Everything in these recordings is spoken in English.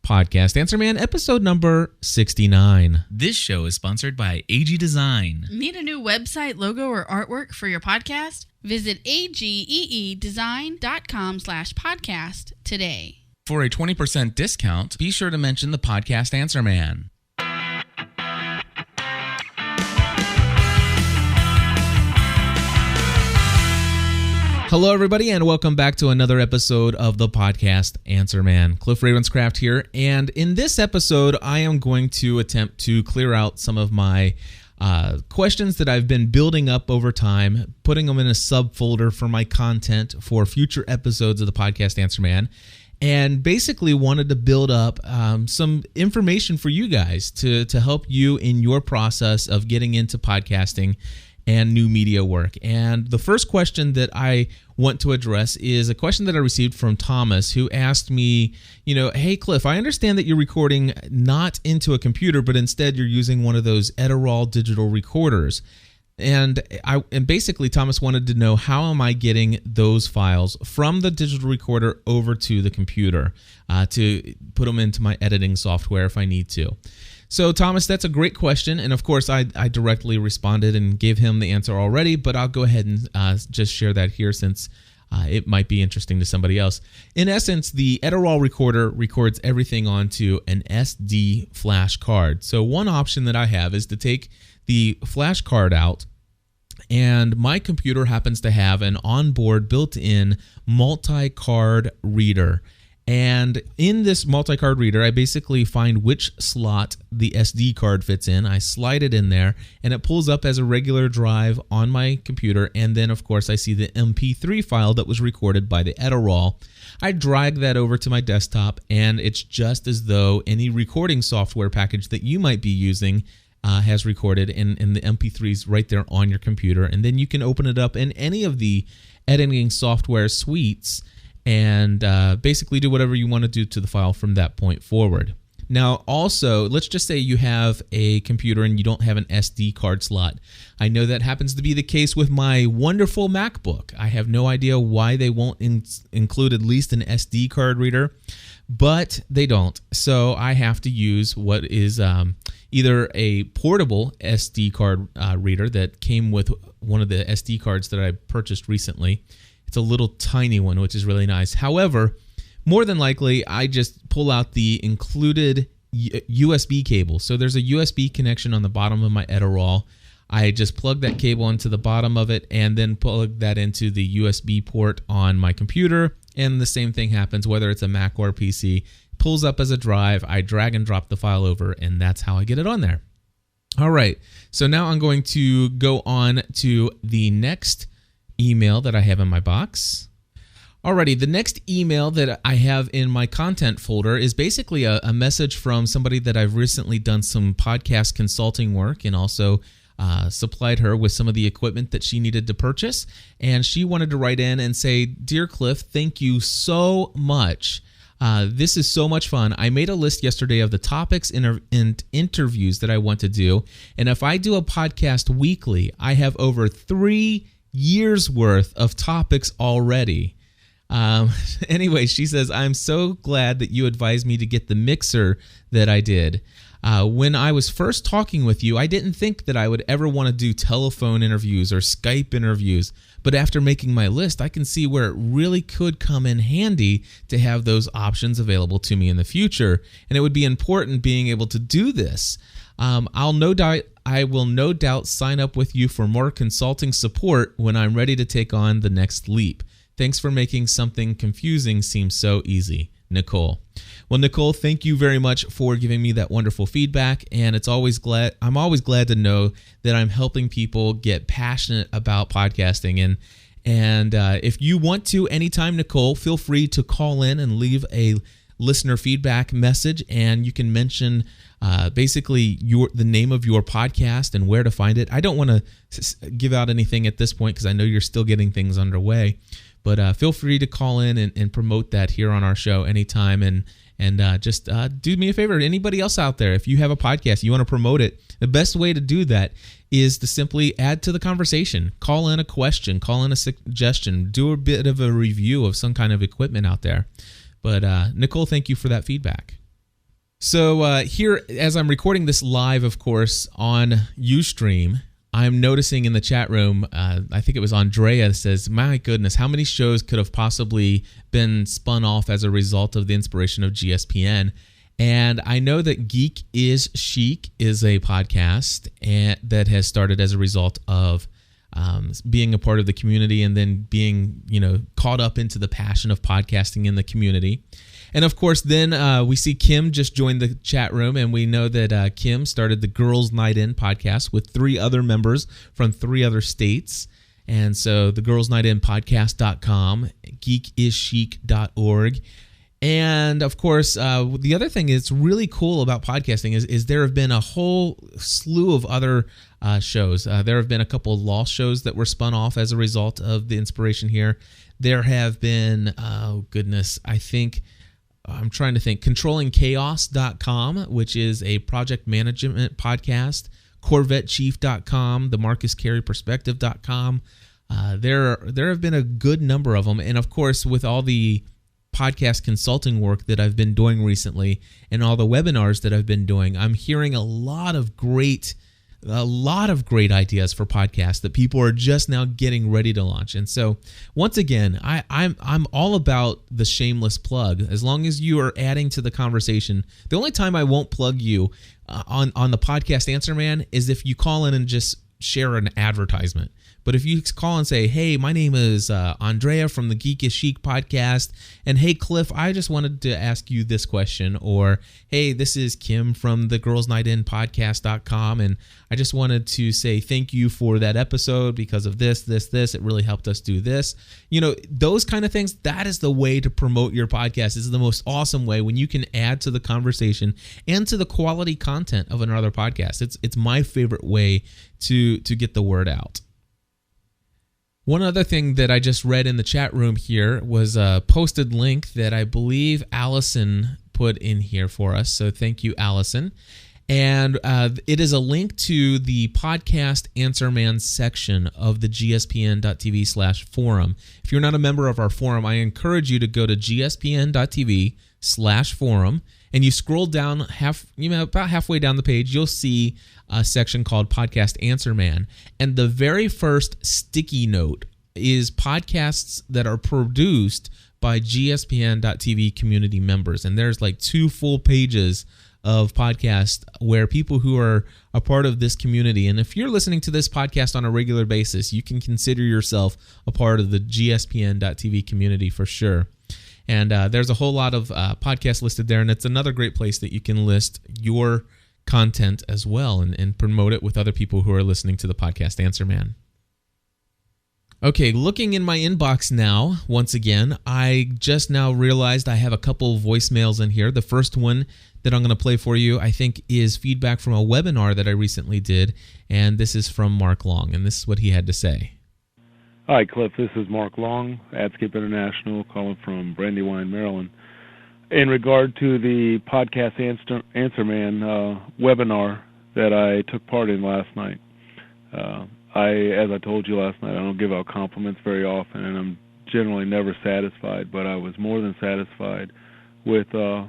Podcast Answer Man, episode number 69. This show is sponsored by AG Design. Need a new website, logo, or artwork for your podcast? Visit ageedesign.com/podcast today. For a 20% discount, be sure to mention the Podcast Answer Man. Hello, everybody, and welcome back to another episode of the Podcast Answer Man. Cliff Ravenscraft here, and in this episode, I am going to attempt to clear out some of my questions that I've been building up over time, putting them in a subfolder for my content for future episodes of the Podcast Answer Man, and basically wanted to build up some information for you guys to help you in your process of getting into podcasting and new media work. And the first question that I want to address is a question that I received from Thomas, who asked me, hey, Cliff, I understand that you're recording not into a computer, but instead you're using one of those Edirol digital recorders. And basically Thomas wanted to know, how am I getting those files from the digital recorder over to the computer to put them into my editing software if I need to. So, Thomas, that's a great question, and of course, I directly responded and gave him the answer already, but I'll go ahead and just share that here since it might be interesting to somebody else. In essence, the Edirol recorder records everything onto an SD flash card. So one option that I have is to take the flash card out, and my computer happens to have an onboard built-in multi-card reader. And in this multi-card reader, I basically find which slot the SD card fits in. I slide it in there, and it pulls up as a regular drive on my computer. And then, of course, I see the MP3 file that was recorded by the Edirol. I drag that over to my desktop, and it's just as though any recording software package that you might be using has recorded, and the MP3s right there on your computer. And then you can open it up in any of the editing software suites and basically do whatever you want to do to the file from that point forward. Now, also, let's just say you have a computer and you don't have an SD card slot. I know that happens to be the case with my wonderful MacBook. I have no idea why they won't include at least an SD card reader, but they don't. So I have to use what is either a portable SD card reader that came with one of the SD cards that I purchased recently. It's a little tiny one, which is really nice. However, more than likely, I just pull out the included USB cable. So there's a USB connection on the bottom of my Edirol. I just plug that cable into the bottom of it and then plug that into the USB port on my computer. And the same thing happens whether it's a Mac or a PC. It pulls up as a drive. I drag and drop the file over, and that's how I get it on there. All right. So now I'm going to go on to the next email that I have in my box. Alrighty, the next email that I have in my content folder is basically a message from somebody that I've recently done some podcast consulting work and also supplied her with some of the equipment that she needed to purchase. And she wanted to write in and say, "Dear Cliff, thank you so much. This is so much fun. I made a list yesterday of the topics and interviews that I want to do. And if I do a podcast weekly, I have over 3 years worth of topics already." Anyway, she says, "I'm so glad that you advised me to get the mixer that I did. When I was first talking with you, I didn't think that I would ever want to do telephone interviews or Skype interviews. But after making my list, I can see where it really could come in handy to have those options available to me in the future. And it would be important being able to do this. I will no doubt sign up with you for more consulting support when I'm ready to take on the next leap. Thanks for making something confusing seem so easy, Nicole." Well, Nicole, thank you very much for giving me that wonderful feedback, and I'm always glad to know that I'm helping people get passionate about podcasting. And if you want to, anytime, Nicole, feel free to call in and leave a listener feedback message, and you can mention basically the name of your podcast and where to find it. I don't want to give out anything at this point because I know you're still getting things underway, but feel free to call in and promote that here on our show anytime. And just do me a favor. Anybody else out there, if you have a podcast, you want to promote it, the best way to do that is to simply add to the conversation. Call in a question, call in a suggestion, do a bit of a review of some kind of equipment out there. But Nicole, thank you for that feedback. So here, as I'm recording this live, of course, on Ustream, I'm noticing in the chat room, I think it was Andrea says, my goodness, how many shows could have possibly been spun off as a result of the inspiration of GSPN? And I know that Geek is Chic is a podcast that has started as a result of being a part of the community and then being, caught up into the passion of podcasting in the community. And of course, then we see Kim just joined the chat room, and we know that Kim started the Girls Night In podcast with 3 other members from 3 other states. And so the Girls Night In podcast.com, geekischic.org. And of course, the other thing that's really cool about podcasting is there have been a whole slew of other shows. There have been a couple of Lost shows that were spun off as a result of the inspiration here. There have been, I'm trying to think, controllingchaos.com, which is a project management podcast, corvettechief.com, the Marcus Carey perspective.com. There have been a good number of them. And of course, with all the podcast consulting work that I've been doing recently and all the webinars that I've been doing, I'm hearing a lot of great ideas for podcasts that people are just now getting ready to launch. And so once again, I'm all about the shameless plug. As long as you are adding to the conversation, the only time I won't plug you on the podcast Answer Man is if you call in and just share an advertisement. But if you call and say, hey, my name is Andrea from the Geek is Chic podcast, and hey, Cliff, I just wanted to ask you this question, or hey, this is Kim from the Girls Night In podcast.com, and I just wanted to say thank you for that episode because of this. It really helped us do this. Those kind of things, that is the way to promote your podcast. This is the most awesome way when you can add to the conversation and to the quality content of another podcast. It's my favorite way to get the word out. One other thing that I just read in the chat room here was a posted link that I believe Allison put in here for us. So thank you, Allison. And it is a link to the podcast Answer Man section of the gspn.tv/forum. If you're not a member of our forum, I encourage you to go to gspn.tv/forum, and you scroll down about halfway down the page, you'll see a section called Podcast Answer Man. And the very first sticky note is podcasts that are produced by gspn.tv community members. And there's like 2 full pages of podcasts where people who are a part of this community, and if you're listening to this podcast on a regular basis, you can consider yourself a part of the gspn.tv community for sure. And there's a whole lot of podcasts listed there, and it's another great place that you can list your content as well and promote it with other people who are listening to the podcast Answer Man. Okay, looking in my inbox now, once again, I just now realized I have a couple of voicemails in here. The first one that I'm going to play for you, I think, is feedback from a webinar that I recently did, and this is from Mark Long, and this is what he had to say. Hi, Cliff. This is Mark Long, AdScape International, calling from Brandywine, Maryland. In regard to the podcast Answer Man webinar that I took part in last night, as I told you last night, I don't give out compliments very often, and I'm generally never satisfied. But I was more than satisfied with the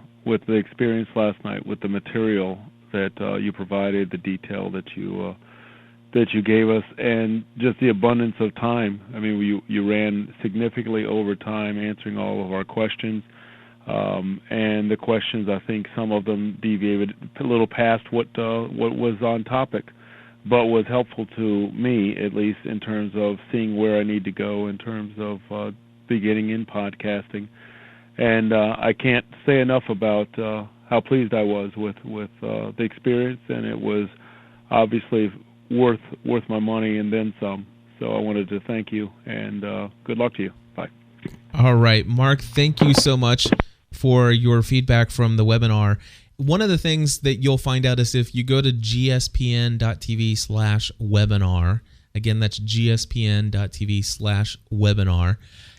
experience last night, with the material that you provided, the detail that you gave us, and just the abundance of time. I mean, you ran significantly over time answering all of our questions. And the questions, I think some of them deviated a little past what was on topic, but was helpful to me, at least in terms of seeing where I need to go in terms of beginning in podcasting. And I can't say enough about how pleased I was with the experience, and it was obviously worth my money and then some. So I wanted to thank you, and good luck to you. Bye. All right, Mark, thank you so much for your feedback from the webinar. One of the things that you'll find out is if you go to gspn.tv/webinar, again, that's gspn.tv/webinar,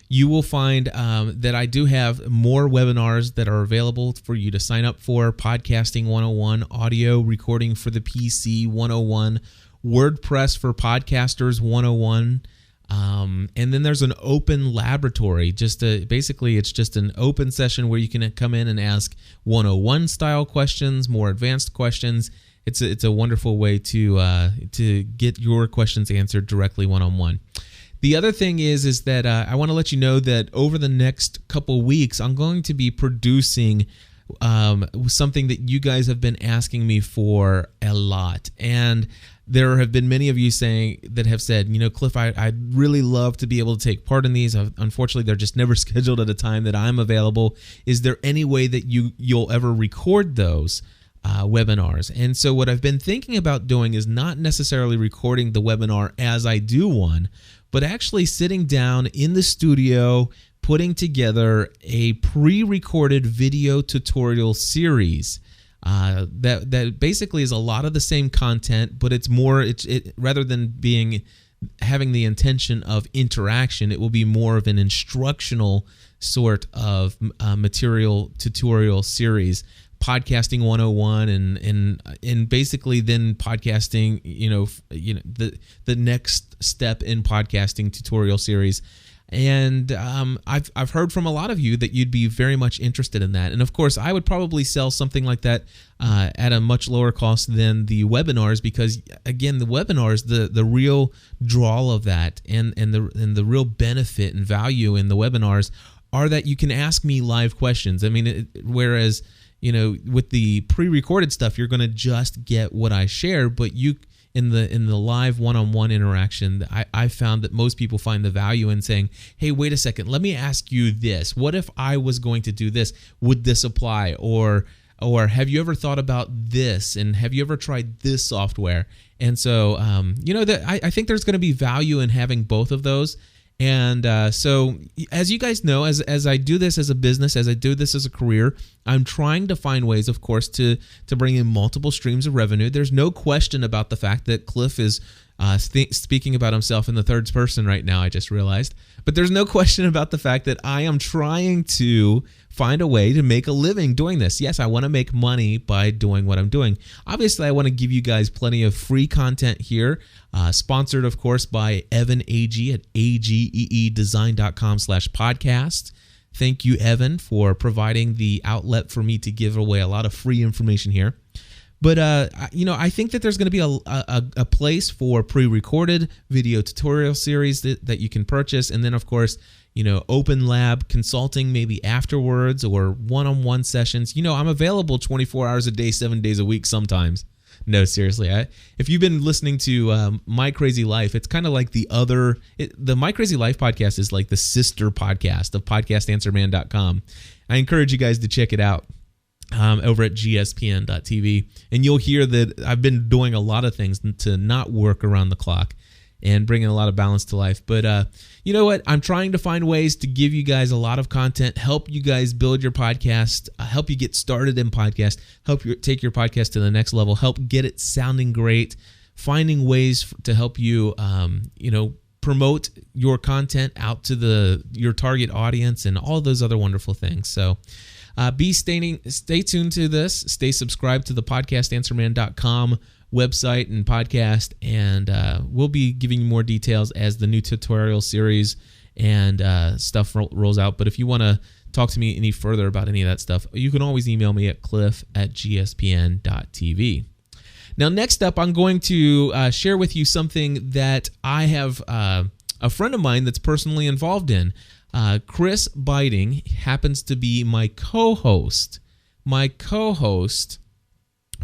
you will find that I do have more webinars that are available for you to sign up for. Podcasting 101, audio recording for the PC 101, WordPress for Podcasters 101, And then there's an open laboratory. Basically, it's just an open session where you can come in and ask 101 style questions, more advanced questions. It's a wonderful way to get your questions answered directly one-on-one. The other thing is that I want to let you know that over the next couple weeks, I'm going to be producing something that you guys have been asking me for a lot. And there have been many of you that have said, Cliff, I'd really love to be able to take part in these. Unfortunately, they're just never scheduled at a time that I'm available. Is there any way that you'll ever record those webinars? And so what I've been thinking about doing is not necessarily recording the webinar as I do one, but actually sitting down in the studio, putting together a pre-recorded video tutorial series that basically is a lot of the same content, but it's more, rather than having the intention of interaction, it will be more of an instructional sort of material tutorial series. Podcasting 101 and basically then podcasting, the next step in podcasting tutorial series. And I've heard from a lot of you that you'd be very much interested in that. And of course, I would probably sell something like that at a much lower cost than the webinars, because again, the webinars, the real draw of that and the real benefit and value in the webinars are that you can ask me live questions. I mean, whereas with the pre-recorded stuff, you're going to just get what I share, but in the live one-on-one interaction, I found that most people find the value in saying, hey, wait a second, let me ask you this. What if I was going to do this? Would this apply? Or have you ever thought about this? And have you ever tried this software? And so, I think there's going to be value in having both of those. And so, as you guys know, as I do this as a business, as I do this as a career, I'm trying to find ways, of course, to bring in multiple streams of revenue. There's no question about the fact that Cliff is speaking about himself in the third person right now, I just realized. But there's no question about the fact that I am trying to find a way to make a living doing this. Yes, I want to make money by doing what I'm doing. Obviously, I want to give you guys plenty of free content here, sponsored, of course, by Evan Agee at ageedesign.com/podcast. Thank you, Evan, for providing the outlet for me to give away a lot of free information here. But, I think that there's going to be a place for pre-recorded video tutorial series that you can purchase. And then, of course, open lab consulting maybe afterwards, or one-on-one sessions. I'm available 24 hours a day, 7 days a week sometimes. No, seriously. If you've been listening to My Crazy Life, it's kind of like the My Crazy Life podcast is like the sister podcast of podcastanswerman.com. I encourage you guys to check it out. Over at gspn.tv, and you'll hear that I've been doing a lot of things to not work around the clock and bringing a lot of balance to life. But you know what? I'm trying to find ways to give you guys a lot of content, help you guys build your podcast, help you get started in podcast, help you take your podcast to the next level, help get it sounding great, finding ways to help you, promote your content out to your target audience and all those other wonderful things. So stay tuned to this. Stay subscribed to the podcastanswerman.com website and podcast, and we'll be giving you more details as the new tutorial series and stuff rolls out. But if you want to talk to me any further about any of that stuff, you can always email me at cliff@gspn.tv. Now, next up, I'm going to share with you something that I have a friend of mine that's personally involved in. Chris Biding happens to be my co-host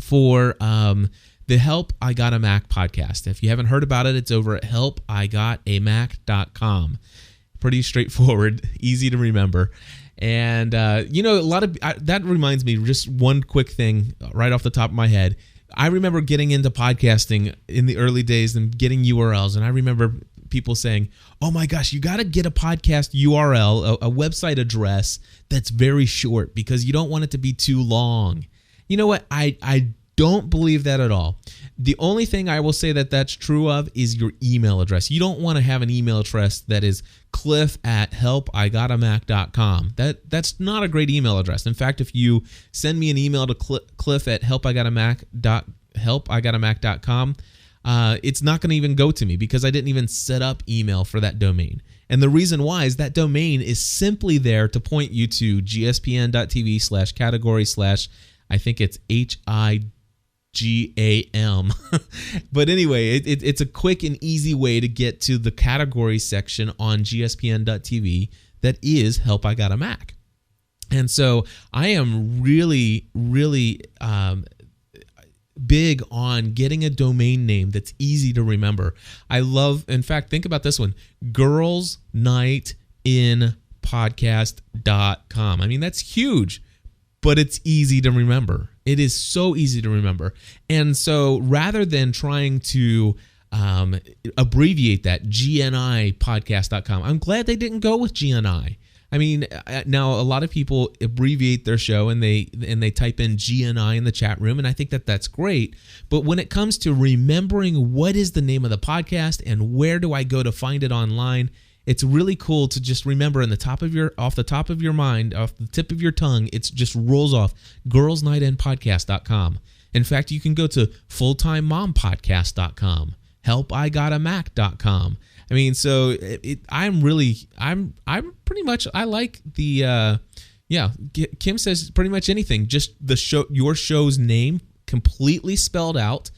for the Help I Got a Mac podcast. If you haven't heard about it, it's over at helpigotamac.com. Pretty straightforward, easy to remember. And, a lot of that reminds me, just one quick thing right off the top of my head. I remember getting into podcasting in the early days and getting URLs, and I remember people saying, oh my gosh, you got to get a podcast URL, a website address that's very short because you don't want it to be too long. You know what? I don't believe that at all. The only thing I will say that's true of is your email address. You don't want to have an email address that is cliff@helpigotamac.com. That's not a great email address. In fact, if you send me an email to cliff@helpigotamac.com, it's not going to even go to me because I didn't even set up email for that domain. And the reason why is that domain is simply there to point you to gspn.tv/category/ I think it's HIGAM. But anyway, it's a quick and easy way to get to the category section on gspn.tv that is Help I Got a Mac. And so I am really, really big on getting a domain name that's easy to remember. I love, in fact, think about this one, girlsnightinpodcast.com. I mean, that's huge, but it's easy to remember. It is so easy to remember. And so rather than trying to abbreviate that, GNIpodcast.com, I'm glad they didn't go with GNI. I mean, now a lot of people abbreviate their show and they type in GNI in the chat room, and I think that that's great. But when it comes to remembering what is the name of the podcast and where do I go to find it online, it's really cool to just remember off the top of your mind, off the tip of your tongue, it just rolls off, girlsnightinpodcast.com. In fact, you can go to fulltimemompodcast.com, helpigotamac.com. I mean, so I'm pretty much, I like the, Kim says pretty much anything, just your show's name completely spelled out,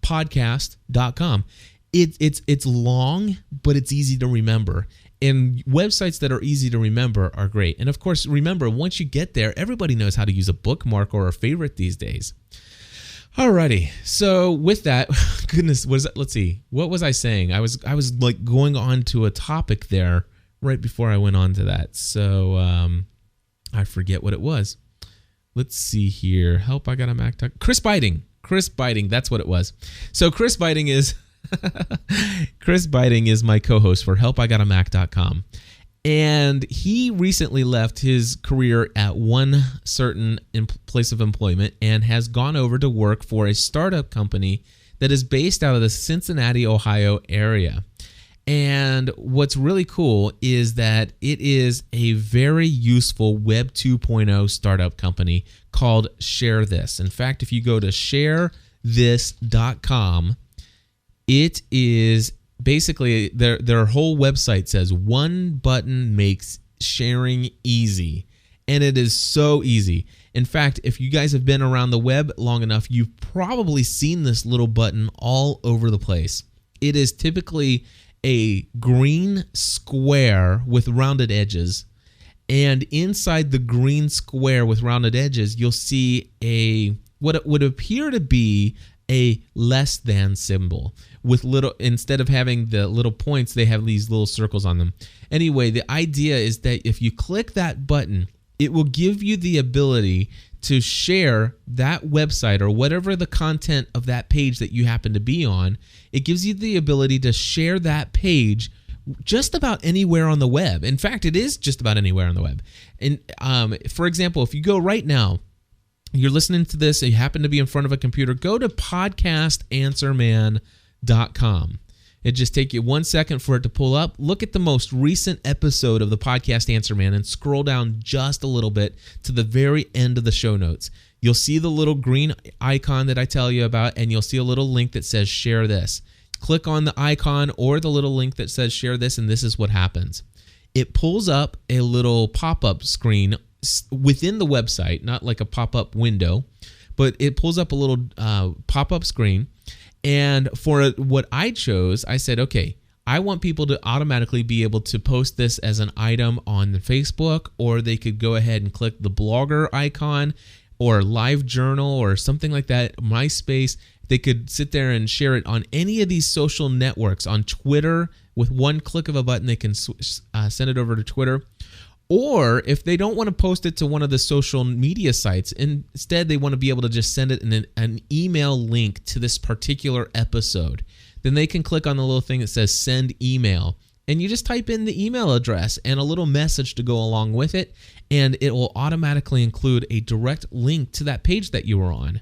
podcast.com. It's long, but it's easy to remember. And websites that are easy to remember are great. And of course, remember, once you get there, everybody knows how to use a bookmark or a favorite these days. Alrighty, so with that, goodness, let's see, what was I saying? I was like going on to a topic there right before I went on to that. So I forget what it was. Let's see here. Help, I got a Mac. Chris Biting, that's what it was. So Chris Biting is my co-host for helpigotamac.com. And he recently left his career at one certain place of employment and has gone over to work for a startup company that is based out of the Cincinnati, Ohio area. And what's really cool is that it is a very useful Web 2.0 startup company called ShareThis. In fact, if you go to sharethis.com, it is basically their whole website says one button makes sharing easy. And it is so easy. In fact, if you guys have been around the web long enough, you've probably seen this little button all over the place. It is typically a green square with rounded edges. And inside the green square with rounded edges, you'll see what would appear to be a less than symbol with instead of having the little points, they have these little circles on them. Anyway, the idea is that if you click that button, it will give you the ability to share that website or whatever the content of that page that you happen to be on. It gives you the ability to share that page just about anywhere on the web. In fact, it is just about anywhere on the web. And for example, if you go right now, you're listening to this, and you happen to be in front of a computer, go to podcastanswerman.com. It just take you 1 second for it to pull up. Look at the most recent episode of the Podcast Answer Man and scroll down just a little bit to the very end of the show notes. You'll see the little green icon that I tell you about, and you'll see a little link that says share this. Click on the icon or the little link that says share this, and this is what happens. It pulls up a little pop-up screen within the website, not like a pop-up window, but it pulls up a little pop-up screen. And for what I chose, I said, okay, I want people to automatically be able to post this as an item on Facebook, or they could go ahead and click the blogger icon or LiveJournal or something like that, MySpace. They could sit there and share it on any of these social networks. On Twitter, with one click of a button, they can send it over to Twitter. Or if they don't want to post it to one of the social media sites, instead they want to be able to just send it in an email link to this particular episode, then they can click on the little thing that says send email. And you just type in the email address and a little message to go along with it, and it will automatically include a direct link to that page that you were on.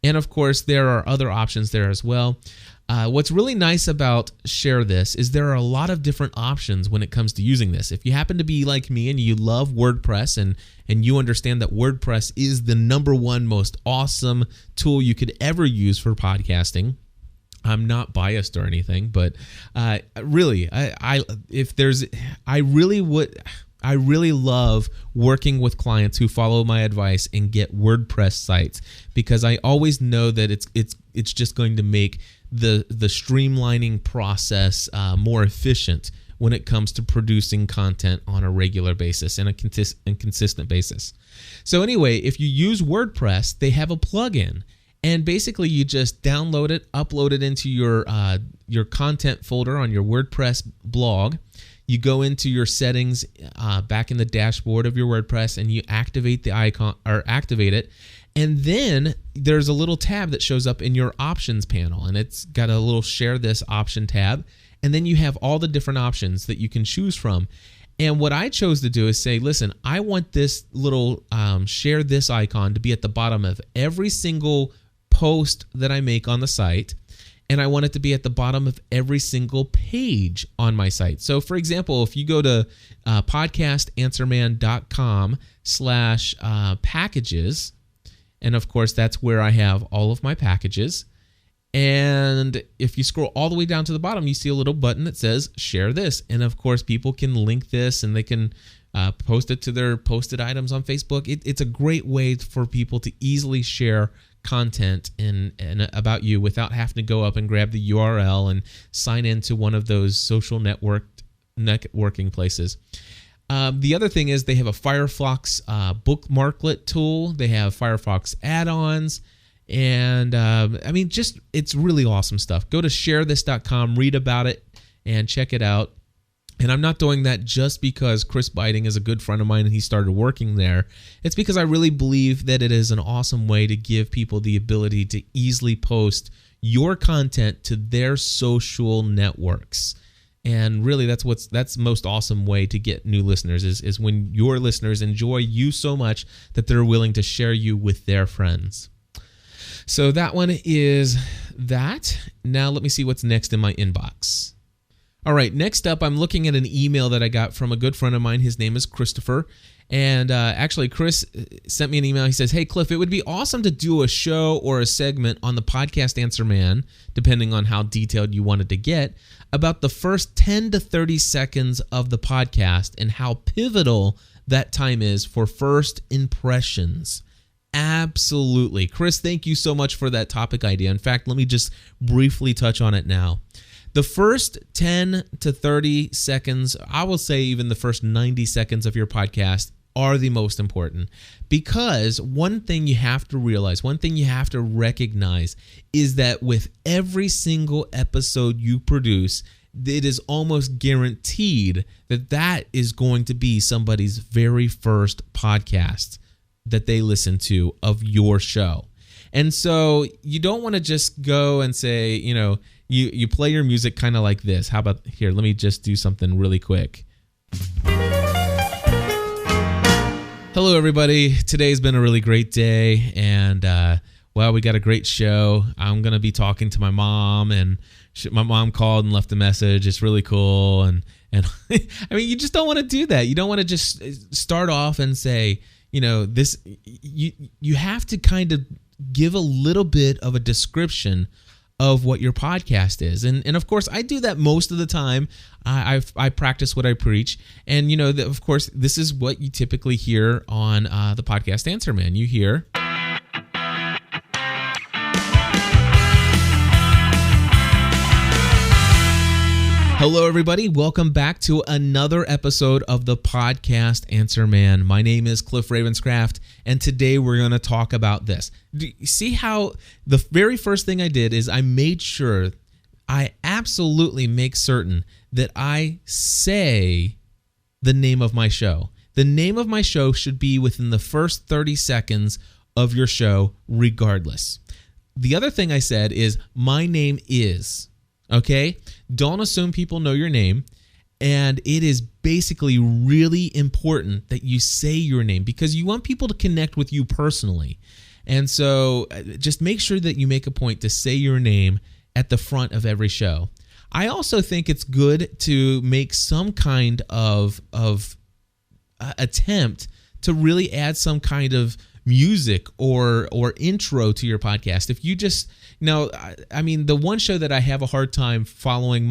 And of course, there are other options there as well. What's really nice about ShareThis is there are a lot of different options when it comes to using this. If you happen to be like me and you love WordPress and you understand that WordPress is the #1 most awesome tool you could ever use for podcasting, I'm not biased or anything, but really, I really love working with clients who follow my advice and get WordPress sites, because I always know that it's just going to make the streamlining process more efficient when it comes to producing content on a regular basis and a consistent basis. So anyway, if you use WordPress, they have a plugin. And basically, you just download it, upload it into your content folder on your WordPress blog. You go into your settings back in the dashboard of your WordPress, and you activate the icon or activate it. And then there's a little tab that shows up in your options panel, and it's got a little share this option tab. And then you have all the different options that you can choose from. And what I chose to do is say, listen, I want this little share this icon to be at the bottom of every single post that I make on the site, and I want it to be at the bottom of every single page on my site. So for example, if you go to podcastanswerman.com/packages, and of course that's where I have all of my packages, and if you scroll all the way down to the bottom, you see a little button that says share this, and of course people can link this and they can post it to their posted items on Facebook. It's a great way for people to easily share content and about you without having to go up and grab the URL and sign into one of those social networking places. The other thing is they have a Firefox bookmarklet tool. They have Firefox add-ons. And it's really awesome stuff. Go to sharethis.com, read about it, and check it out. And I'm not doing that just because Chris Beiting is a good friend of mine and he started working there. It's because I really believe that it is an awesome way to give people the ability to easily post your content to their social networks. And really, that's the most awesome way to get new listeners is when your listeners enjoy you so much that they're willing to share you with their friends. So that one is that. Now let me see what's next in my inbox. All right, next up, I'm looking at an email that I got from a good friend of mine. His name is Christopher. And actually, Chris sent me an email. He says, hey, Cliff, it would be awesome to do a show or a segment on the Podcast Answer Man, depending on how detailed you wanted to get, about the first 10 to 30 seconds of the podcast and how pivotal that time is for first impressions. Absolutely. Chris, thank you so much for that topic idea. In fact, let me just briefly touch on it now. The first 10 to 30 seconds, I will say even the first 90 seconds of your podcast are the most important, because one thing you have to realize, one thing you have to recognize is that with every single episode you produce, it is almost guaranteed that that is going to be somebody's very first podcast that they listen to of your show. And so you don't want to just go and say, you play your music kind of like this. How about here? Let me just do something really quick. Hello, everybody. Today's been a really great day, and we got a great show. I'm going to be talking to my mom, and my mom called and left a message. It's really cool, and you just don't want to do that. You don't want to just start off and say, this. You have to kind of give a little bit of a description of what your podcast is. And of course, I do that most of the time. I practice what I preach. And, of course, this is what you typically hear on the Podcast Answer Man. You hear... Hello, everybody. Welcome back to another episode of the Podcast Answer Man. My name is Cliff Ravenscraft, and today we're going to talk about this. Do you see how the very first thing I did is I made sure, I absolutely make certain that I say the name of my show. The name of my show should be within the first 30 seconds of your show, regardless. The other thing I said is, my name is... Okay? Don't assume people know your name. And it is basically really important that you say your name because you want people to connect with you personally. And so just make sure that you make a point to say your name at the front of every show. I also think it's good to make some kind of attempt to really add some kind of music or intro to your podcast, if you just, I mean, the one show that I have a hard time following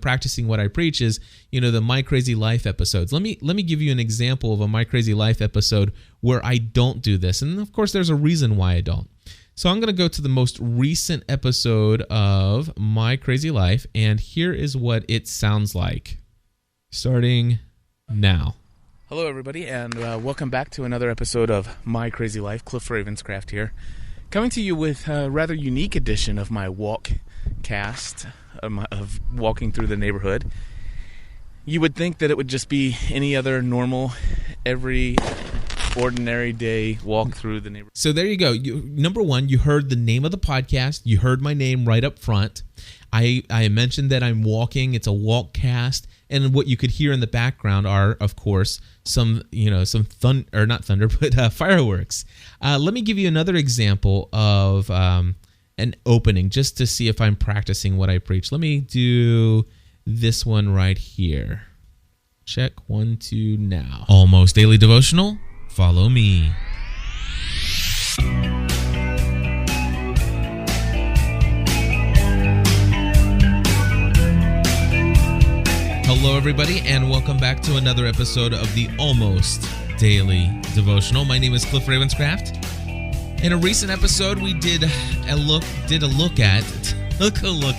practicing what I preach is, the My Crazy Life episodes. Let me give you an example of a My Crazy Life episode where I don't do this. And of course, there's a reason why I don't. So I'm going to go to the most recent episode of My Crazy Life, and here is what it sounds like. Starting now. Hello, everybody, and welcome back to another episode of My Crazy Life. Cliff Ravenscraft here, coming to you with a rather unique edition of my walk cast of walking through the neighborhood. You would think that it would just be any other normal, every ordinary day walk through the neighborhood. So there you go. Number one, you heard the name of the podcast. You heard my name right up front. I mentioned that I'm walking. It's a walk cast. And what you could hear in the background are, of course, some fireworks. Let me give you another example of an opening, just to see if I'm practicing what I preach. Let me do this one right here. Check 1, 2, now. Almost Daily Devotional. Follow me. Hello, everybody, and welcome back to another episode of the Almost Daily Devotional. My name is Cliff Ravenscraft. In a recent episode, we took a look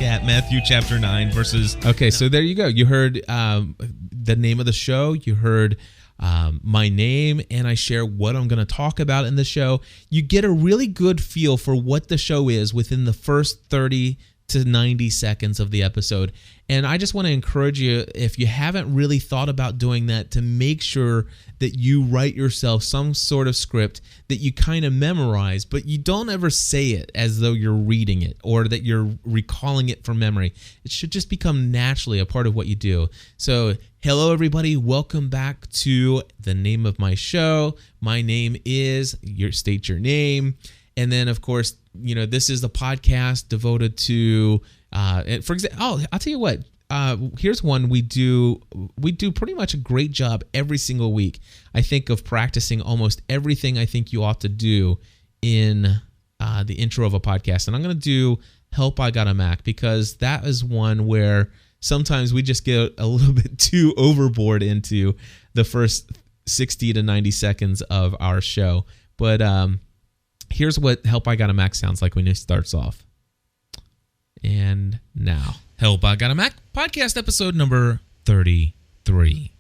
at Matthew chapter 9 verses. Okay, so there you go. You heard the name of the show. You heard my name, and I share what I'm going to talk about in the show. You get a really good feel for what the show is within the first 30 to 90 seconds of the episode. And I just want to encourage you, if you haven't really thought about doing that, to make sure that you write yourself some sort of script that you kind of memorize, but you don't ever say it as though you're reading it or that you're recalling it from memory. It should just become naturally a part of what you do. So, hello everybody, welcome back to the name of my show. My name is, state your name. And then, of course, this is the podcast devoted to, for example, I'll tell you what, here's one we do pretty much a great job every single week, I think, of practicing almost everything I think you ought to do in the intro of a podcast. And I'm going to do Help I Got a Mac, because that is one where sometimes we just get a little bit too overboard into the first 60 to 90 seconds of our show. But here's what Help I Got a Mac sounds like when it starts off. And now, Help I Got a Mac, podcast episode number 33.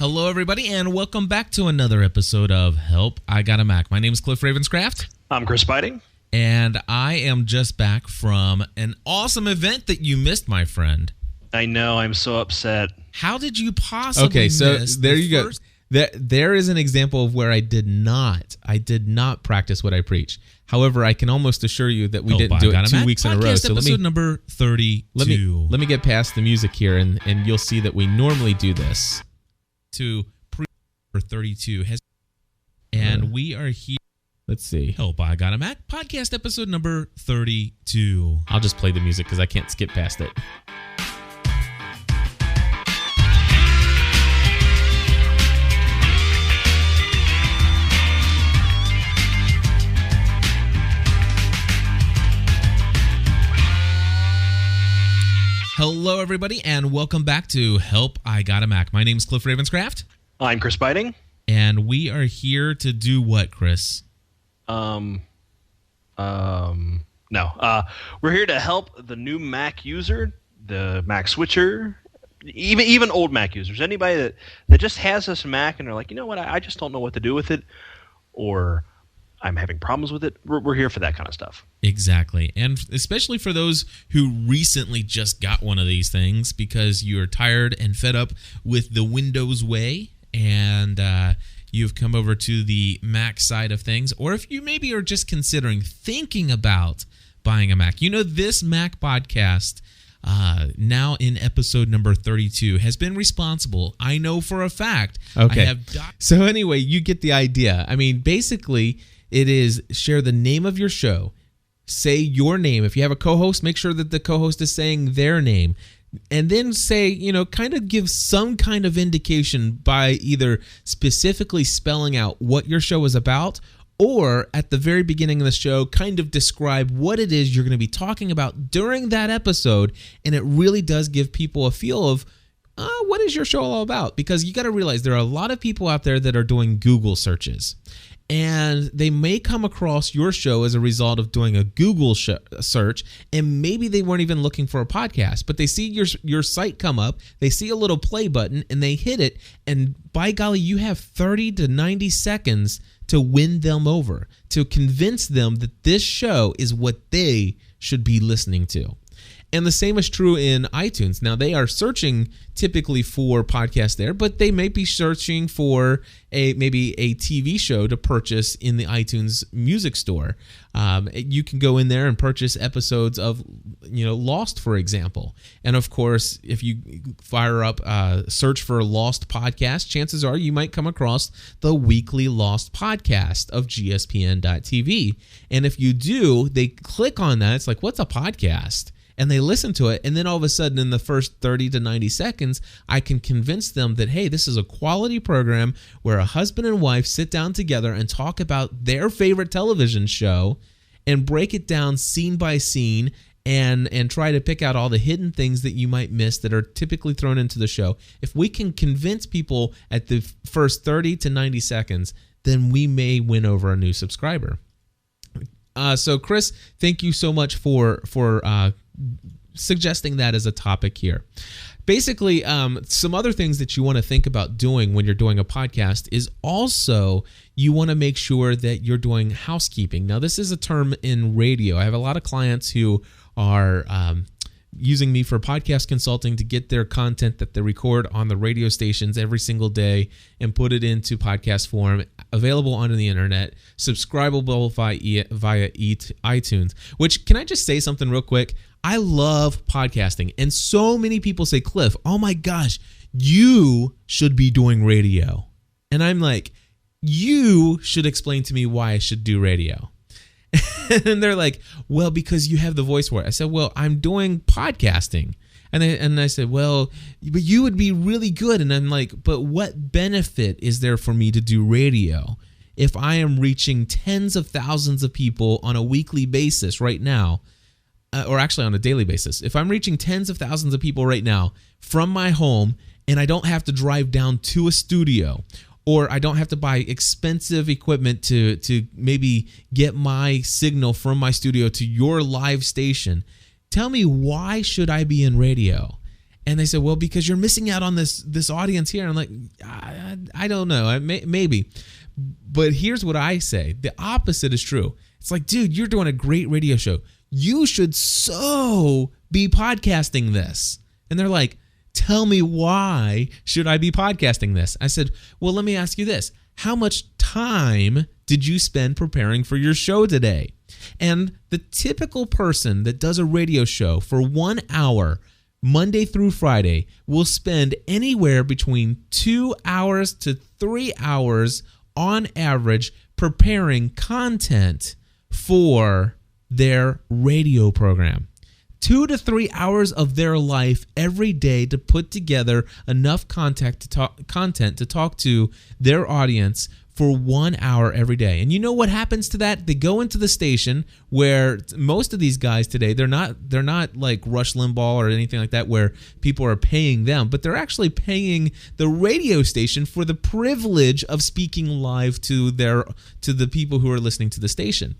hello everybody, and welcome back to another episode of Help I Got a Mac. My name is Cliff Ravenscraft. I'm Chris Biting. And I am just back from an awesome event that you missed, my friend. I know. I'm so upset. How did you possibly miss there you go. There is an example of where I did not practice what I preach. However, I can almost assure you that we didn't do it 2 weeks in a row. So episode number 32. Let me get past the music here, and you'll see that we normally do this. To for 32 and we are here. Let's see. Help I Got a Mac, podcast episode number 32. I'll just play the music because I can't skip past it. Hello, everybody, and welcome back to Help I Got a Mac. My name is Cliff Ravenscraft. I'm Chris Biting. And we are here to do what, Chris? No. We're here to help the new Mac user, the Mac switcher, even old Mac users. Anybody that just has this Mac and they're like, you know what, I just don't know what to do with it, or I'm having problems with it. We're here for that kind of stuff. Exactly. And especially for those who recently just got one of these things because you're tired and fed up with the Windows way, and you've come over to the Mac side of things, or if you maybe are just thinking about buying a Mac. This Mac podcast now in episode number 32, has been responsible. I know for a fact. Okay. So anyway, you get the idea. I mean, basically, it is share the name of your show. Say your name. If you have a co-host, make sure that the co-host is saying their name. And then say, kind of give some kind of indication by either specifically spelling out what your show is about, or at the very beginning of the show, kind of describe what it is you're going to be talking about during that episode. And it really does give people a feel of, what is your show all about? Because you got to realize there are a lot of people out there that are doing Google searches. And they may come across your show as a result of doing a Google search, and maybe they weren't even looking for a podcast, but they see your site come up, they see a little play button, and they hit it, and by golly, you have 30 to 90 seconds to win them over, to convince them that this show is what they should be listening to. And the same is true in iTunes. Now, they are searching typically for podcasts there, but they may be searching for maybe a TV show to purchase in the iTunes music store. You can go in there and purchase episodes of, Lost, for example. And of course, if you fire up search for Lost podcast, chances are you might come across the weekly Lost podcast of gspn.tv. And if you do, they click on that. It's like, what's a podcast? And they listen to it, and then all of a sudden in the first 30 to 90 seconds, I can convince them that, hey, this is a quality program where a husband and wife sit down together and talk about their favorite television show and break it down scene by scene and try to pick out all the hidden things that you might miss that are typically thrown into the show. If we can convince people at the first 30 to 90 seconds, then we may win over a new subscriber. So, Chris, thank you so much for suggesting that as a topic here. Basically, some other things that you want to think about doing when you're doing a podcast is also you want to make sure that you're doing housekeeping. Now, this is a term in radio. I have a lot of clients who are using me for podcast consulting to get their content that they record on the radio stations every single day and put it into podcast form, available on the internet, subscribable via iTunes. Which, can I just say something real quick? I love podcasting, and so many people say, Cliff, oh my gosh, you should be doing radio. And I'm like, you should explain to me why I should do radio. And they're like, well, because you have the voice for it. I said, well, I'm doing podcasting. And I said, well, but you would be really good. And I'm like, but what benefit is there for me to do radio if I am reaching tens of thousands of people on a weekly basis right now? Or actually on a daily basis. If I'm reaching tens of thousands of people right now from my home, and I don't have to drive down to a studio, or I don't have to buy expensive equipment to maybe get my signal from my studio to your live station, tell me, why should I be in radio? And they said, well, because you're missing out on this audience here. I'm like, I don't know, maybe. But here's what I say. The opposite is true. It's like, dude, you're doing a great radio show. You should so be podcasting this. And they're like, tell me, why should I be podcasting this? I said, well, let me ask you this. How much time did you spend preparing for your show today? And the typical person that does a radio show for 1 hour, Monday through Friday, will spend anywhere between 2 hours to 3 hours on average preparing content for their radio program. 2 to 3 hours of their life every day to put together enough content to talk to their audience for 1 hour every day. And you know what happens to that? They go into the station where most of these guys today, they're not like Rush Limbaugh or anything like that where people are paying them, but they're actually paying the radio station for the privilege of speaking live to the people who are listening to the station.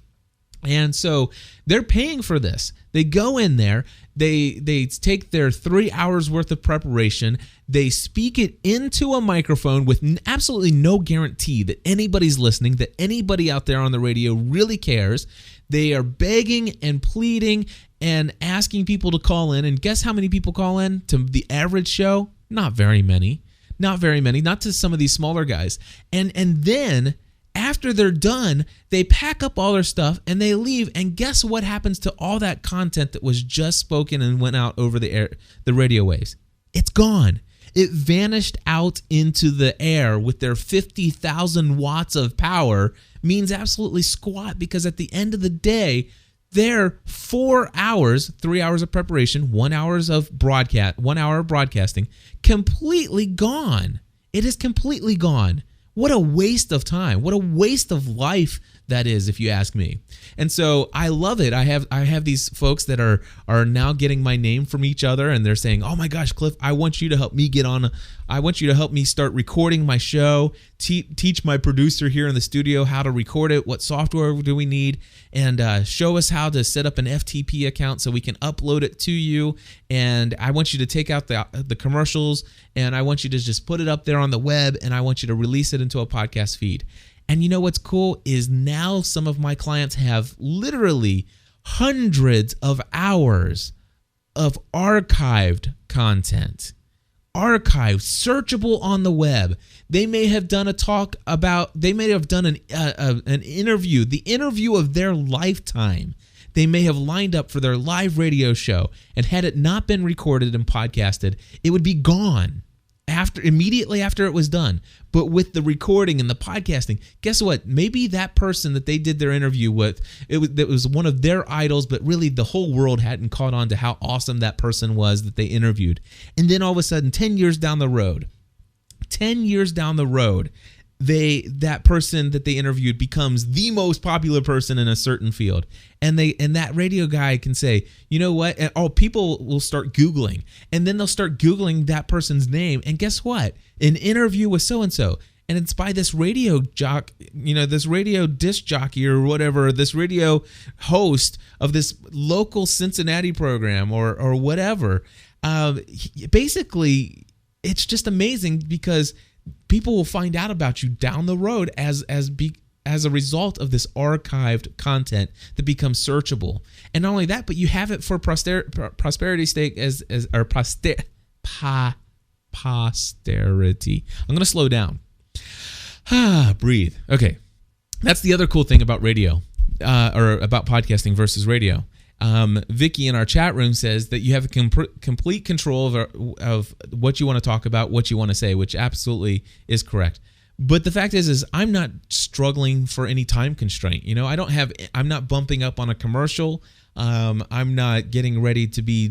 And so they're paying for this. They go in there, they take their 3 hours worth of preparation, they speak it into a microphone with absolutely no guarantee that anybody's listening, that anybody out there on the radio really cares. They are begging and pleading and asking people to call in. And guess how many people call in to the average show? Not very many. Not to some of these smaller guys. And then After they're done, they pack up all their stuff and they leave. And guess what happens to all that content that was just spoken and went out over the radio waves? It's gone. It vanished out into the air with their 50,000 watts of power. Means absolutely squat, because at the end of the day, their 4 hours, 3 hours of preparation, 1 hour of broadcasting, completely gone. It is completely gone. What a waste of time. What a waste of life that is, if you ask me. And so I love it. I have these folks that are now getting my name from each other, and they're saying, "Oh my gosh, Cliff, I want you to help me I want you to help me start recording my show, teach my producer here in the studio how to record it, what software do we need, and show us how to set up an FTP account so we can upload it to you. And I want you to take out the commercials, and I want you to just put it up there on the web, and I want you to release it into a podcast feed." And you know what's cool is now some of my clients have literally hundreds of hours of archived content. Archived, searchable on the web. They may have done an interview, the interview of their lifetime. They may have lined up for their live radio show, and had it not been recorded and podcasted, it would be gone immediately after it was done. But with the recording and the podcasting, guess what? Maybe that person that they did their interview with, it was one of their idols, but really the whole world hadn't caught on to how awesome that person was that they interviewed. And then all of a sudden, 10 years down the road, that person that they interviewed becomes the most popular person in a certain field. And that radio guy can say, "You know what?" And people will start Googling, and then they'll start Googling that person's name. And guess what? An interview with so-and-so. And it's by this radio this radio disc jockey or whatever, this radio host of this local Cincinnati program or whatever. Basically, it's just amazing, because people will find out about you down the road as a result of this archived content that becomes searchable. And not only that, but you have it for prosperity sake posterity. I'm going to slow down. Breathe. Okay. That's the other cool thing about radio, or about podcasting versus radio. Vicky in our chat room says that you have complete control of what you want to talk about, what you want to say, which absolutely is correct. But the fact is I'm not struggling for any time constraint. I'm not bumping up on a commercial. I'm not getting ready to be,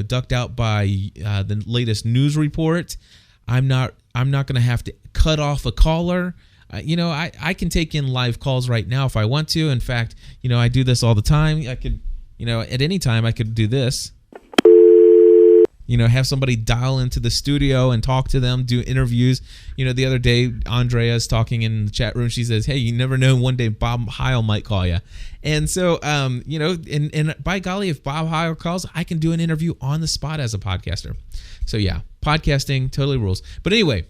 ducked out by the latest news report. I'm not going to have to cut off a caller. I can take in live calls right now if I want to. In fact, I do this all the time. I could, at any time I could do this. Have somebody dial into the studio and talk to them, do interviews. The other day, Andrea's talking in the chat room. She says, "Hey, you never know. One day Bob Heil might call you." And so, and by golly, if Bob Heil calls, I can do an interview on the spot as a podcaster. So yeah, podcasting totally rules. But anyway,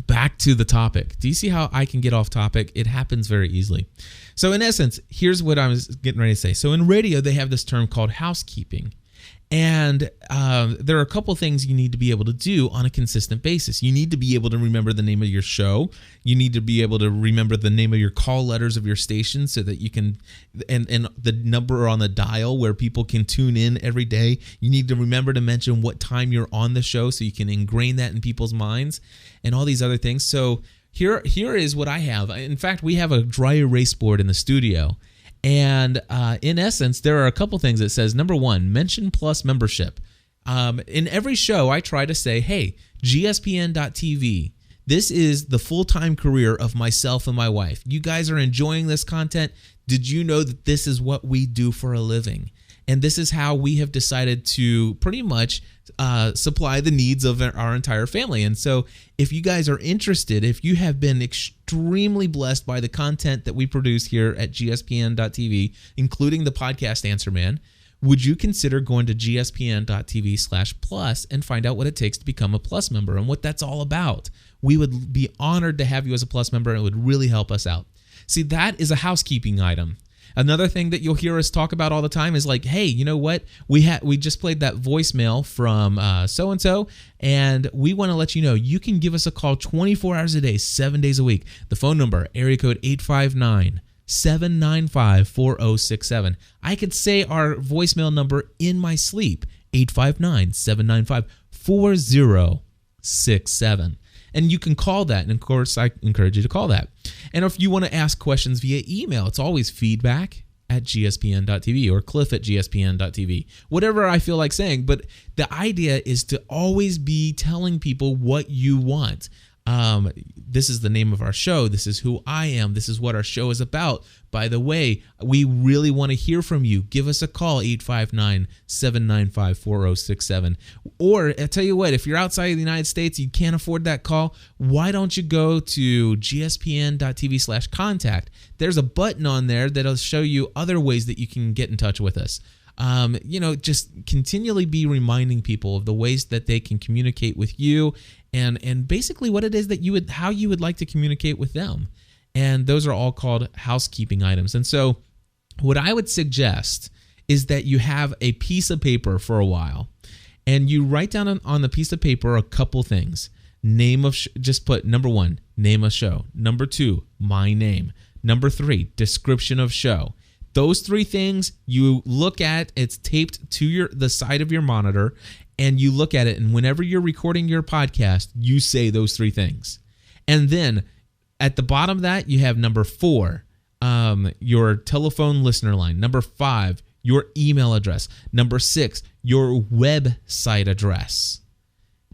back to the topic. Do you see how I can get off topic? It happens very easily. So in essence, here's what I was getting ready to say. So in radio, they have this term called housekeeping. And there are a couple things you need to be able to do on a consistent basis. You need to be able to remember the name of your show. You need to be able to remember the name of your call letters of your station so that you can, and the number on the dial where people can tune in every day. You need to remember to mention what time you're on the show so you can ingrain that in people's minds and all these other things. So here is what I have. In fact, we have a dry erase board in the studio. And in essence, there are a couple things. It says, number one, mention plus membership. In every show, I try to say, hey, gspn.tv, this is the full-time career of myself and my wife. You guys are enjoying this content. Did you know that this is what we do for a living? And this is how we have decided to pretty much supply the needs of our entire family. And so if you guys are interested, if you have been extremely blessed by the content that we produce here at gspn.tv, including the podcast Answer Man, would you consider going to gspn.tv/plus and find out what it takes to become a Plus member and what that's all about? We would be honored to have you as a Plus member, and it would really help us out. See, that is a housekeeping item. Another thing that you'll hear us talk about all the time is like, hey, you know what? We just played that voicemail from so-and-so, and we want to let you know you can give us a call 24 hours a day, 7 days a week. The phone number, area code 859-795-4067. I could say our voicemail number in my sleep, 859-795-4067. And you can call that. And of course, I encourage you to call that. And if you want to ask questions via email, it's always feedback@gspn.tv or cliff@gspn.tv. Whatever I feel like saying. But the idea is to always be telling people what you want. This is the name of our show. This is who I am. This is what our show is about. By the way, we really want to hear from you. Give us a call, 859-795-4067. Or I tell you what, if you're outside of the United States, you can't afford that call, why don't you go to gspn.tv/contact? There's a button on there that'll show you other ways that you can get in touch with us. Just continually be reminding people of the ways that they can communicate with you and basically what it is that how you would like to communicate with them. And those are all called housekeeping items. And so what I would suggest is that you have a piece of paper for a while and you write down on the piece of paper a couple things. Just put number 1, name of show. Number 2, my name. Number 3, description of show. Those 3 things you look at, it's taped to the side of your monitor, and you look at it, and whenever you're recording your podcast, you say those 3 things. And then at the bottom of that, you have number 4, your telephone listener line. Number 5, your email address. Number 6, your website address.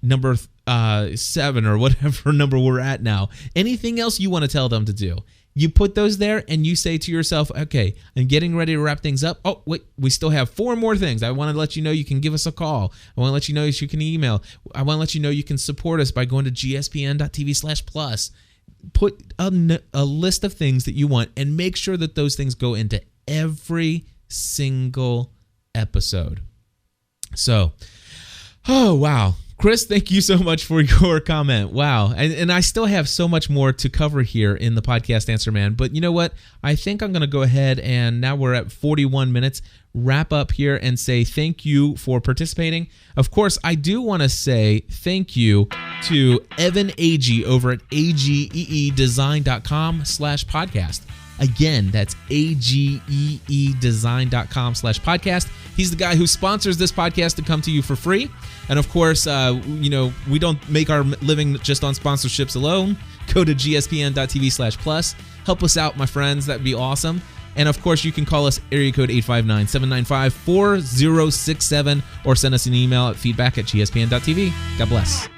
Number 7 or whatever number we're at now. Anything else you want to tell them to do. You put those there and you say to yourself, okay, I'm getting ready to wrap things up. Oh, wait, we still have 4 more things. I want to let you know you can give us a call. I want to let you know you can email. I want to let you know you can support us by going to gspn.tv/plus. Put a list of things that you want and make sure that those things go into every single episode. So, oh, wow. Chris, thank you so much for your comment. Wow. And I still have so much more to cover here in the podcast Answer Man. But you know what? I think I'm going to go ahead, and now we're at 41 minutes, wrap up here and say thank you for participating. Of course, I do want to say thank you to Evan Agee over at ageedesign.com/podcast. Again, that's ageedesign.com/podcast. He's the guy who sponsors this podcast to come to you for free. And of course, we don't make our living just on sponsorships alone. Go to gspn.tv/plus. Help us out, my friends. That'd be awesome. And of course, you can call us area code 859-795-4067 or send us an email at feedback@gspn.tv. God bless.